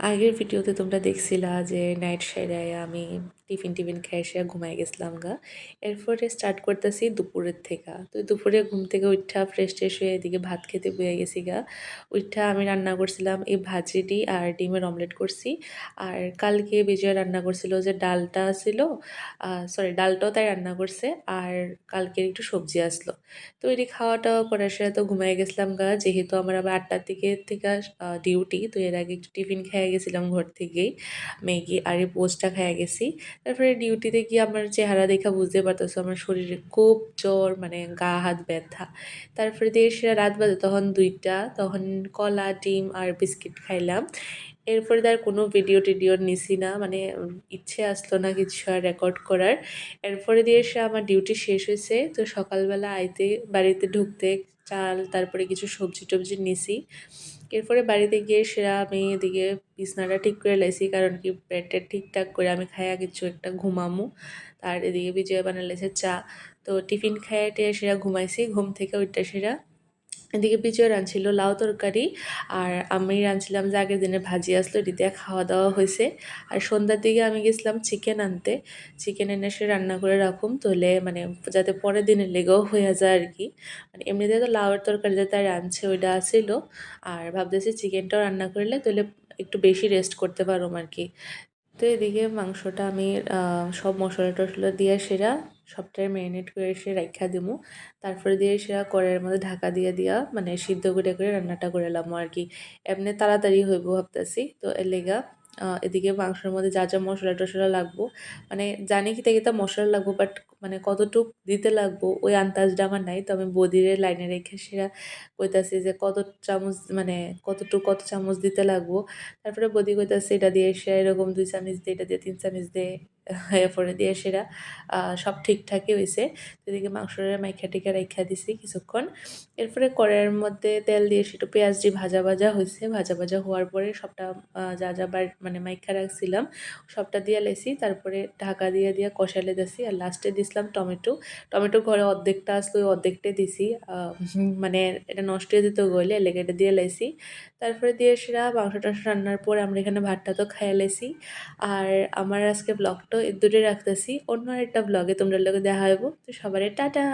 আগের ভিডিওতে তোমরা দেখছিলা যে নাইট সাইডায় আমি টিফিন খেয়ে এসে ঘুমাই গেছিলাম গা। এরপরে স্টার্ট করতেছি দুপুরের থেকে। তো দুপুরে ঘুম থেকে উইঠা ফ্রেশ হয়ে এদিকে ভাত খেতে বইয়া গেছি গা। উইঠা আমি রান্না করছিলাম এই ভাজিটি আর ডিমের অমলেট করছি। আর কালকে বিজয় রান্না করছিল যে ডালটা ছিল, সরি ডালটাও তাই রান্না করছে, আর কালকের একটু সবজি আসলো। তো এটি খাওয়া টাওয়া করার সাথে তো ঘুমাই গেছিলাম গা, যেহেতু আমার আবার 8টার দিকে থেকে ডিউটি। তো এর আগে একটু টিফিন খেয়ে গেছিলাম ঘর থেকেই, ম্যাগি আর এই পোস্টটা খেয়ে গেছি। তারপরে ডিউটিতে গিয়ে আমার চেহারা দেখা বুঝতে পারতেছো আমার শরীরে খুব জ্বর, মানে গা হাত ব্যথা। তারপরে দিয়ে সেটা রাত বাজে তখন 2টা, তখন কলা ডিম আর বিস্কিট খাইলাম। এরপরে আর কোনো ভিডিও টিডিও নিছি না, মানে ইচ্ছে আসলো না কিছু আর রেকর্ড করার। এরপরে দিয়ে এসে আমার ডিউটি শেষ হয়েছে, তো সকালবেলা আইতে বাড়িতে ঢুকতে চাল তারপরে কিছু সবজি টবজি নিছি। এরপরে বাড়িতে গিয়ে সেরা আমি এদিকে বিছনাটা ঠিক করে লাইছি, কারণ কি পেটটা ঠিকঠাক করে আমি খাইয়া কিছু একটা ঘুমামু। আর এদিকে বিজয় বানালেছে চা। তো টিফিন খাইয়া টেয়ে সেরা ঘুমাইছি, ঘুম থেকে উঠতে সেরা এদিকে বিজয় রাঁধছিল লাউ তরকারি, আর আমি রাঁধছিলাম যে আগের দিনের ভাজি আসলো, এটি দিয়ে খাওয়া দাওয়া হয়েছে। আর সন্ধ্যার দিকে আমি গেছিলাম চিকেন আনতে। চিকেন এনে সে রান্না করে রাখুম, তাহলে মানে যাতে পরের দিনের লেগেও হয়ে যায় আর কি। মানে এমনিতে তো লাউয়ের তরকারি যেটা রাঁধছে ওইটা আসছিল, আর ভাবতেছি চিকেনটাও রান্না করলে তাহলে একটু বেশি রেস্ট করতে পারুম আর কি। তো এদিকে মাংসটা আমি সব মশলা টশলা দিয়ে সেরা সবটাই ম্যারিনেট করে এসে রাইখা দিমু। তারপরে দিয়ে সেরা কড়াইয়ের মধ্যে ঢাকা দিয়ে দিয়া মানে সিদ্ধ করে রান্নাটা করে এলাম আর কি। এমনি তাড়াতাড়ি হইব ভাবতেছি, তো এর লেগা এদিকে মাংসের মধ্যে যা যা মশলা টশলা লাগবো, মানে জানি কি তেকিতা মশলা লাগবো, বাট মানে কতটুক দিতে লাগবো ওই আন্দাজটা আমার নাই। তো আমি বদিরে লাইনে রেখে সেরা কইতাছি যে কত চামচ, মানে কত চামচ দিতে লাগবো। তারপরে বদি কইতাছে এটা দিয়ে এসে এরকম 2 চামচ দে, এটা দিয়ে 3 চামচ দে। এরপরে দিয়ে সেরা সব ঠিকঠাকই হইছে। তো এদিকে মাংসটা মাইখা টেখা রাইখা দিছি কিছুক্ষণ। এরপরে কড়াইয়ের মধ্যে তেল দিয়ে একটু পেঁয়াজ দিয়ে ভাজা হইছে। ভাজা হওয়ার পরে সবটা যা মানে মাইখা রাখছিলাম সবটা দিয়া লাইছি। তারপরে ঢাকা দিয়ে কষাই লাইতাছি। আর লাস্টে দিছিলাম টমেটো। টমেটো ঘরে অর্ধেকটা আসলো, ওই অর্ধেকটাই দিছি। মানে এটা নষ্ট হয়ে যেত গইলে, এর লেগে এটা দিয়ে লাইছি। তারপরে দিয়ে সেরা মাংস-টাংস রান্নার পরে আমরা এখানে ভাতটা তো খাইয়া লাইছি। আর আমার আজকে ব্লগটা এতদূরে রাখতেছি। অন্য আরেকটা ব্লগে তোমরা লগে দেখা হইব। তো সবারে টাটা।